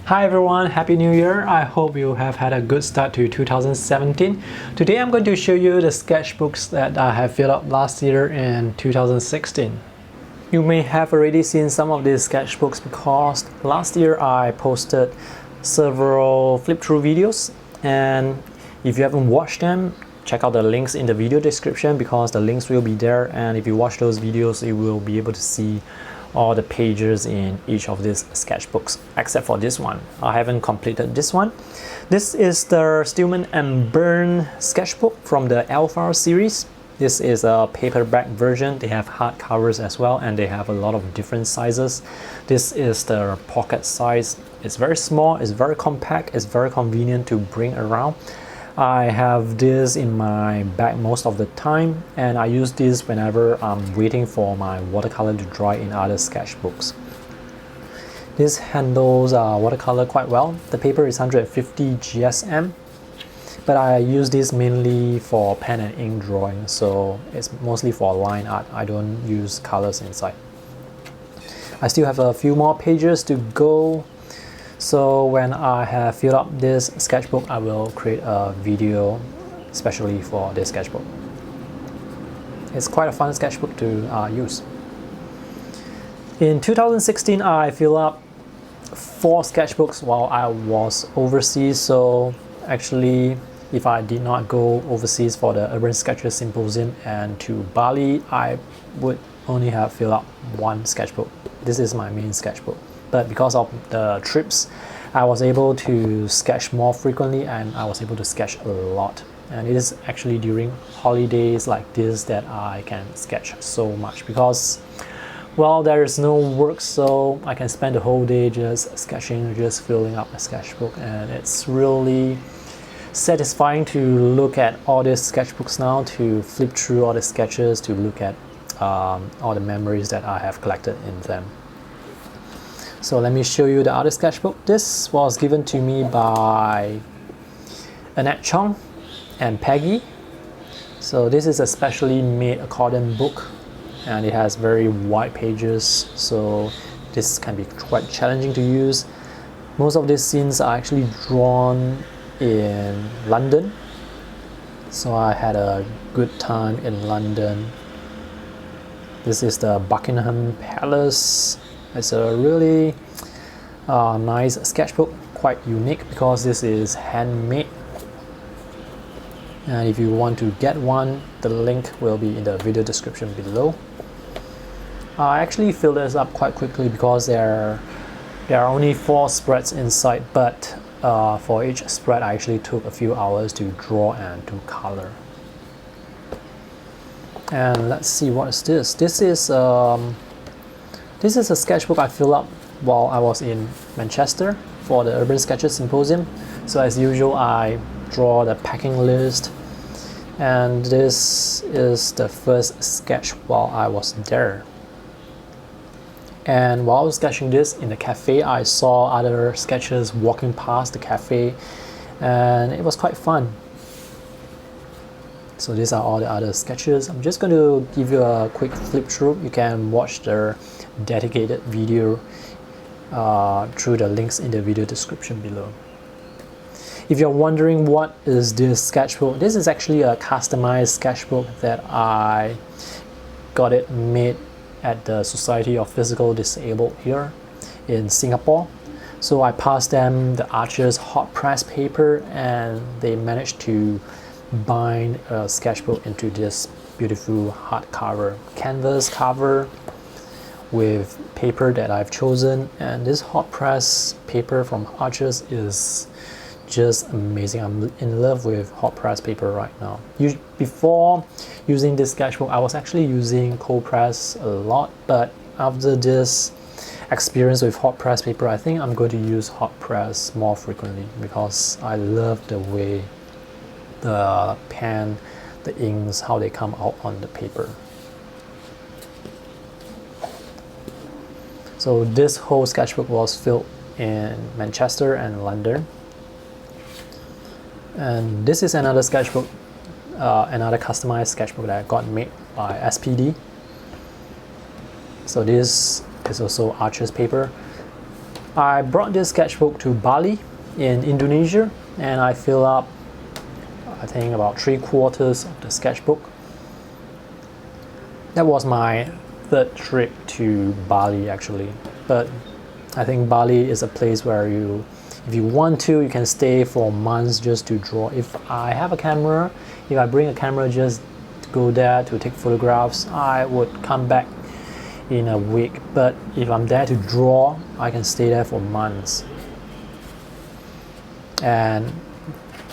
Hi everyone, Happy New Year! I hope you have had a good start to 2017. Today I'm going to show you the sketchbooks that I have filled up last year in 2016. You may have already seen some of these sketchbooks because last year I posted several flip-through videos, and if you haven't watched them, check out the links in the video description because the links will be there, and if you watch those videos you will be able to see all the pages in each of these sketchbooks, except for this one. I haven't completed this one. This is the Stillman and Byrne sketchbook from the Alpha series. This is a paperback version. They have hard covers as well, and they have a lot of different sizes. This is the pocket size. It's very small, it's very compact, it's very convenient to bring around. I have this in my bag most of the time, and I use this whenever I'm waiting for my watercolor to dry in other sketchbooks. This handles watercolor quite well. The paper is 150 GSM, but I use this mainly for pen and ink drawing, so it's mostly for line art. I don't use colors inside. I still have a few more pages to go. So when I have filled up this sketchbook, I will create a video especially for this sketchbook. It's quite a fun sketchbook to use. In 2016, I filled up 4 sketchbooks while I was overseas. So actually, if I did not go overseas for the Urban Sketchers Symposium and to Bali, I would only have filled up 1 sketchbook. This is my main sketchbook. But because of the trips, I was able to sketch more frequently, and I was able to sketch a lot. And it is actually during holidays like this that I can sketch so much because, well, there is no work, so I can spend the whole day just sketching, just filling up a sketchbook, and it's really satisfying to look at all these sketchbooks now, to flip through all the sketches, to look at all the memories that I have collected in them. So let me show you the other sketchbook. This was given to me by Annette Chong and Peggy. So this is a specially made accordion book, and it has very wide pages, so this can be quite challenging to use. Most of these scenes are actually drawn in London, so I had a good time in London. This is the Buckingham Palace. It's a really nice sketchbook, quite unique because this is handmade. And if you want to get one, the link will be in the video description below. I actually filled this up quite quickly because there are only 4 spreads inside, but for each spread I actually took a few hours to draw and to color. And let's see, what is this? This is a sketchbook I filled up while I was in Manchester for the Urban Sketchers Symposium. So as usual, I draw the packing list, and this is the first sketch while I was there. And while I was sketching this in the cafe, I saw other sketchers walking past the cafe, and it was quite fun. So these are all the other sketches. I'm just going to give you a quick flip through. You can watch the dedicated video through the links in the video description below. If you're wondering what is this sketchbook, this is actually a customized sketchbook that I got it made at the Society of Physical Disabled here in Singapore. So I passed them the Archer's hot press paper, and they managed to bind a sketchbook into this beautiful hardcover canvas cover with paper that I've chosen. And this hot press paper from Archer's is just amazing. I'm in love with hot press paper right now. Before using this sketchbook, I was actually using cold press a lot, but after this experience with hot press paper, I think I'm going to use hot press more frequently because I love the way the pen, the inks, how they come out on the paper. So this whole sketchbook was filled in Manchester and London. And this is another sketchbook, another customized sketchbook that I got made by SPD. So this is also Archer's paper. I brought this sketchbook to Bali in Indonesia, and I filled up, I think, about 3/4 of the sketchbook. That was my third trip to Bali actually, but I think Bali is a place where if you want to, you can stay for months just to draw. If I have a camera, if I bring a camera just to go there to take photographs, I would come back in a week. But if I'm there to draw, I can stay there for months. And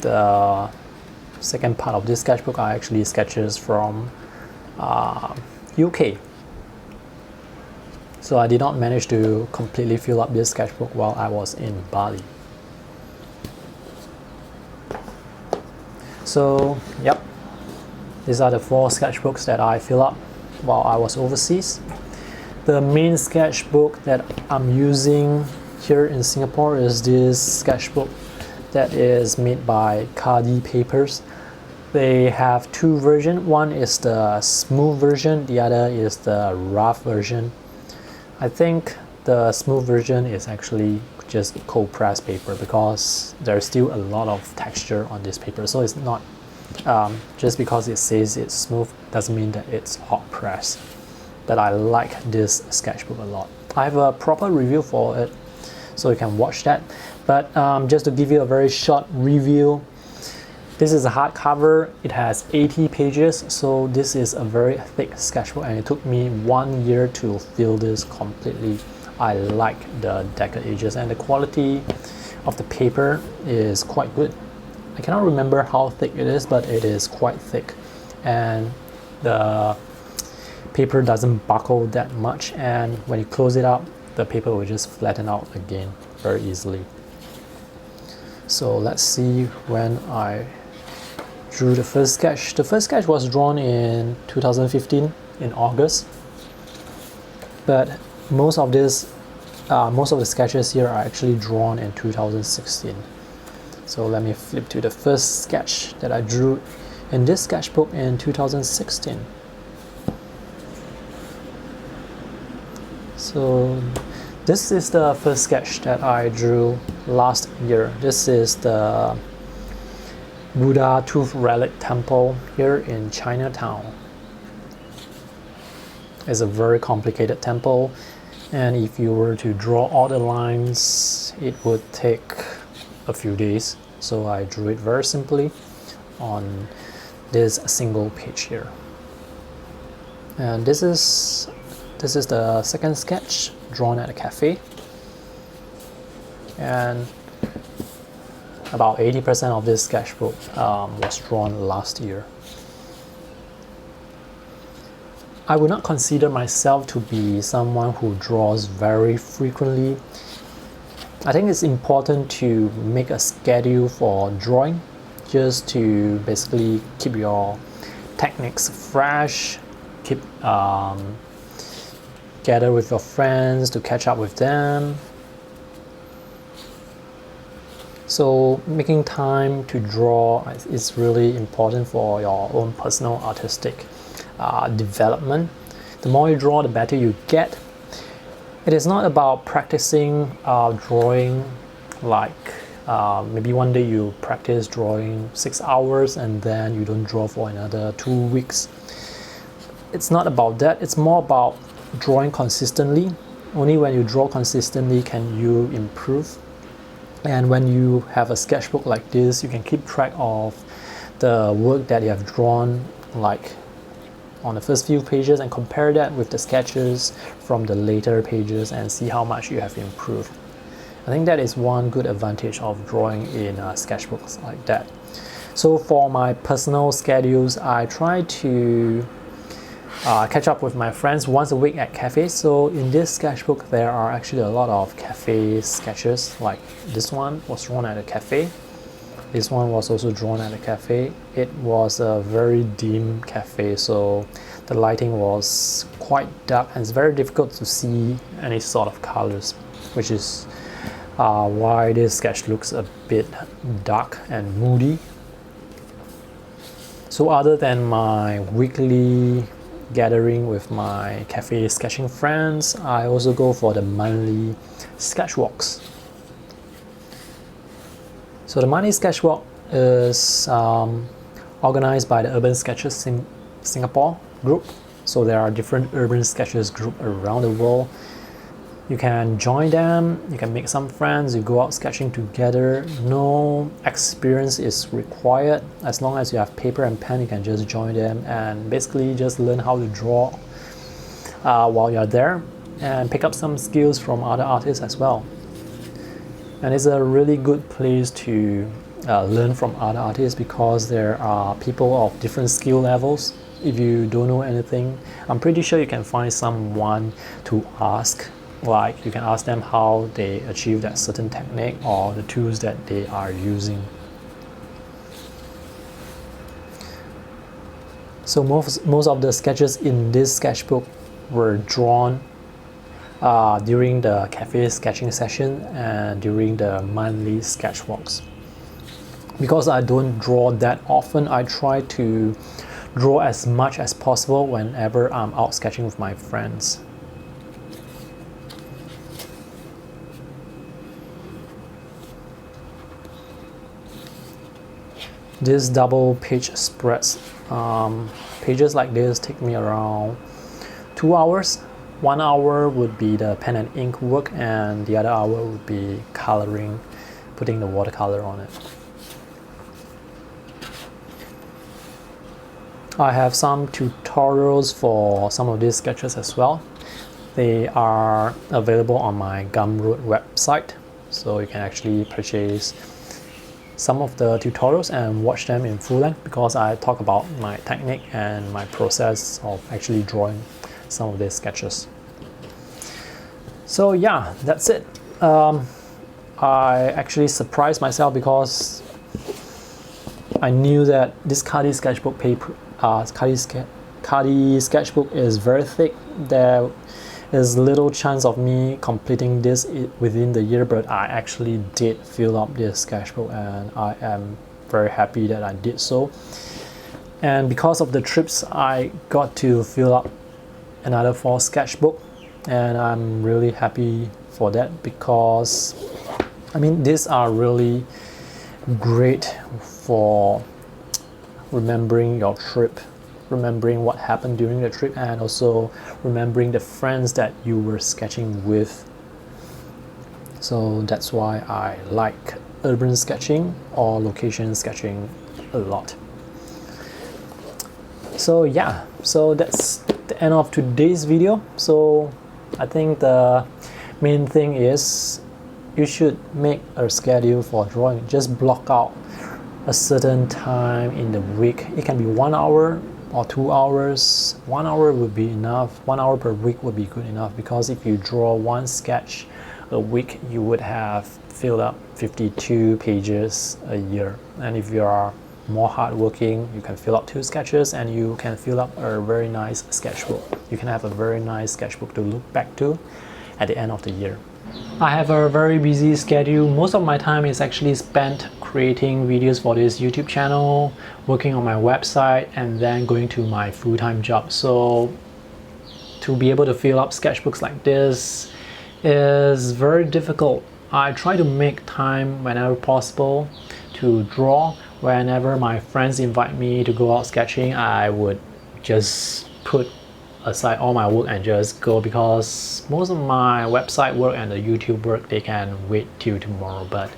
the second part of this sketchbook are actually sketches from UK. So I did not manage to completely fill up this sketchbook while I was in Bali. So, yep, these are the 4 sketchbooks that I fill up while I was overseas. The main sketchbook that I'm using here in Singapore is this sketchbook that is made by Khadi papers. They have 2 versions. One is the smooth version, the other is the rough version. I think the smooth version is actually just cold press paper because there's still a lot of texture on this paper. So it's not, just because it says it's smooth doesn't mean that it's hot press. But I like this sketchbook a lot. I have a proper review for it, so you can watch that. But just to give you a very short review, this is a hardcover. It has 80 pages, so this is a very thick sketchbook, and it took me 1 year to fill this completely. I like the decked edges, and the quality of the paper is quite good. I cannot remember how thick it is, but it is quite thick, and the paper doesn't buckle that much, and when you close it up, the paper will just flatten out again very easily. So let's see when I drew the first sketch. The first sketch was drawn in 2015 in August, but most of the sketches here are actually drawn in 2016. So let me flip to the first sketch that I drew in this sketchbook in 2016. So this is the first sketch that I drew last year. This is the Buddha Tooth Relic Temple here in Chinatown. It's a very complicated temple, and if you were to draw all the lines, it would take a few days. So I drew it very simply on this single page here. And this is the second sketch drawn at a cafe, and about 80% of this sketchbook was drawn last year. I would not consider myself to be someone who draws very frequently. I think it's important to make a schedule for drawing, just to basically keep your techniques fresh, keep gather with your friends to catch up with them. So making time to draw is really important for your own personal artistic development. The more you draw, the better you get. It is not about practicing drawing like maybe one day you practice drawing 6 hours and then you don't draw for another 2 weeks. It's not about that. It's more about drawing consistently. Only when you draw consistently can you improve. And when you have a sketchbook like this, you can keep track of the work that you have drawn, like on the first few pages, and compare that with the sketches from the later pages and see how much you have improved. I think that is one good advantage of drawing in sketchbooks like that. So for my personal schedules, I try to catch up with my friends once a week at cafes. So in this sketchbook, there are actually a lot of cafe sketches. Like this one was drawn at a cafe. This one was also drawn at a cafe. It was a very dim cafe, so the lighting was quite dark and it's very difficult to see any sort of colors, which is why this sketch looks a bit dark and moody. So other than my weekly gathering with my cafe sketching friends, I also go for the monthly sketch walks. So the monthly sketch walk is organized by the Urban Sketchers Singapore group. So there are different urban sketchers group around the world. You can join them, you can make some friends, you go out sketching together. No experience is required. As long as you have paper and pen, you can just join them and basically just learn how to draw while you're there and pick up some skills from other artists as well. And it's a really good place to learn from other artists because there are people of different skill levels. If you don't know anything, I'm pretty sure you can find someone to ask. Like you can ask them how they achieve that certain technique or the tools that they are using. So most of the sketches in this sketchbook were drawn during the cafe sketching session and during the monthly sketch walks. Because I don't draw that often, I try to draw as much as possible whenever I'm out sketching with my friends. This double page spreads, pages like this take me around 2 hours. 1 hour would be the pen and ink work and the other hour would be coloring, putting the watercolor on it. I have some tutorials for some of these sketches as well. They are available on my Gumroad website, so you can actually purchase some of the tutorials and watch them in full length because I talk about my technique and my process of actually drawing some of these sketches. So yeah, that's it. I actually surprised myself because I knew that this Khadi sketchbook paper, Khadi sketchbook is very thick. There is little chance of me completing this within the year, but I actually did fill up this sketchbook and I am very happy that I did so. And because of the trips, I got to fill up another 4 sketchbook and I'm really happy for that because I mean these are really great for remembering your trip, remembering what happened during the trip and also remembering the friends that you were sketching with. So that's why I like urban sketching or location sketching a lot. So yeah, so that's the end of today's video. So I think the main thing is you should make a schedule for drawing. Just block out a certain time in the week. It can be 1 hour or 2 hours. 1 hour would be enough. 1 hour per week would be good enough because if you draw one sketch a week, you would have filled up 52 pages a year. And if you are more hardworking, you can fill up 2 sketches and you can fill up a very nice sketchbook. You can have a very nice sketchbook to look back to at the end of the year. I have a very busy schedule. Most of my time is actually spent creating videos for this YouTube channel, working on my website, and then going to my full-time job. So to be able to fill up sketchbooks like this is very difficult. I try to make time whenever possible to draw. Whenever my friends invite me to go out sketching, I would just put aside all my work and just go because most of my website work and the YouTube work, they can wait till tomorrow. But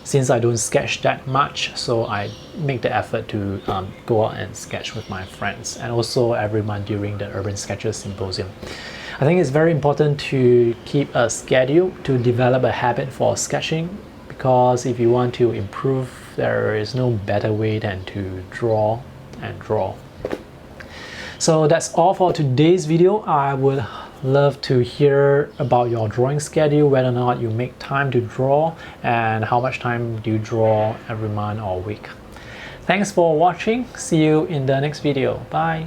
since I don't sketch that much, so I make the effort to go out and sketch with my friends, and also every month during the Urban Sketchers Symposium. I think it's very important to keep a schedule to develop a habit for sketching, because if you want to improve, there is no better way than to draw and draw. So that's all for today's video. I would love to hear about your drawing schedule, whether or not you make time to draw, and how much time do you draw every month or week. Thanks for watching. See you in the next video. Bye.